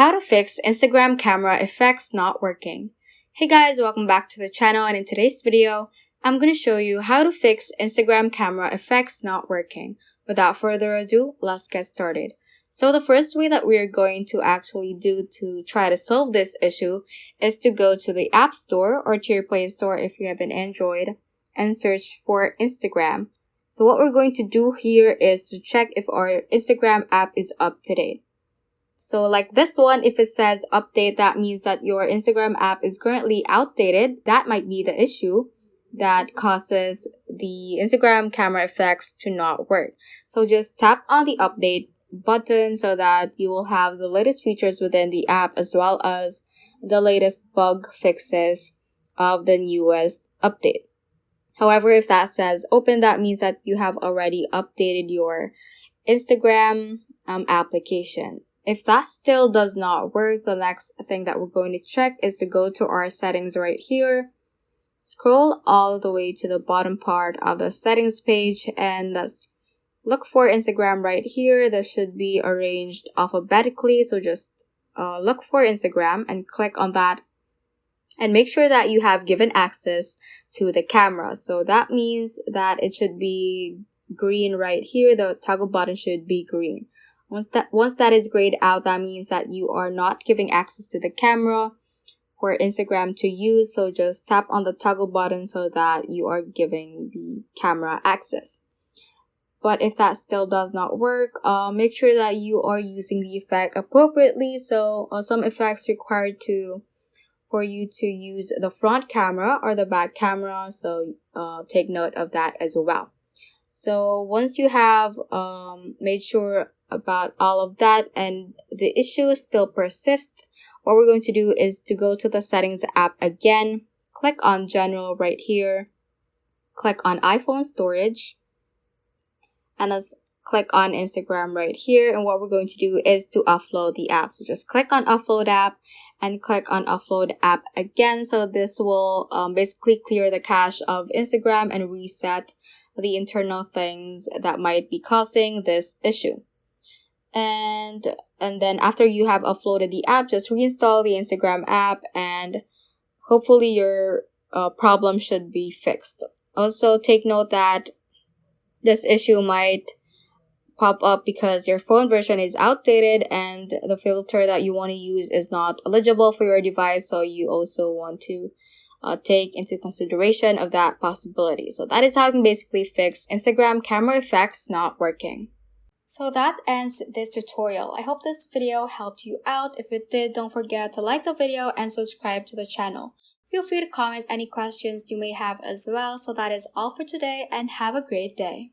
How to fix Instagram camera effects not working. Hey guys, welcome back to the channel, and in today's video, I'm going to show you how to fix Instagram camera effects not working. Without further ado, let's get started. So the first way that we're going to actually do to try to solve this issue is to go to the App Store or to your Play Store if you have an Android and search for Instagram. So what we're going to do here is to check if our Instagram app is up to date. So like this one, if it says update, that means that your Instagram app is currently outdated. That might be the issue that causes the Instagram camera effects to not work. So just tap on the update button so that you will have the latest features within the app as well as the latest bug fixes of the newest update. However, if that says open, that means that you have already updated your Instagram application. If that still does not work, the next thing that we're going to check is to go to our settings right here. Scroll all the way to the bottom part of the settings page and let's look for Instagram right here. That should be arranged alphabetically. So just look for Instagram and click on that. And make sure that you have given access to the camera. So that means that it should be green right here. The toggle button should be green. Once that is grayed out, that means that you are not giving access to the camera for Instagram to use. So just tap on the toggle button so that you are giving the camera access. But if that still does not work, make sure that you are using the effect appropriately. So some effects require for you to use the front camera or the back camera. So take note of that as well. So once you have made sure about all of that and the issue still persists, what we're going to do is to go to the settings app again, click on general right here, click on iPhone storage, and let's click on Instagram right here. And what we're going to do is to upload the app. So just click on upload app and click on upload app again. So this will basically clear the cache of Instagram and reset the internal things that might be causing this issue. And then after you have uploaded the app, just reinstall the Instagram app and hopefully your problem should be fixed. Also take note that this issue might pop up because your phone version is outdated and the filter that you want to use is not eligible for your device. So you also want to take into consideration of that possibility. So that is how you can basically fix Instagram camera effects not working. So that ends this tutorial. I hope this video helped you out. If it did, don't forget to like the video and subscribe to the channel. Feel free to comment any questions you may have as well. So that is all for today and have a great day.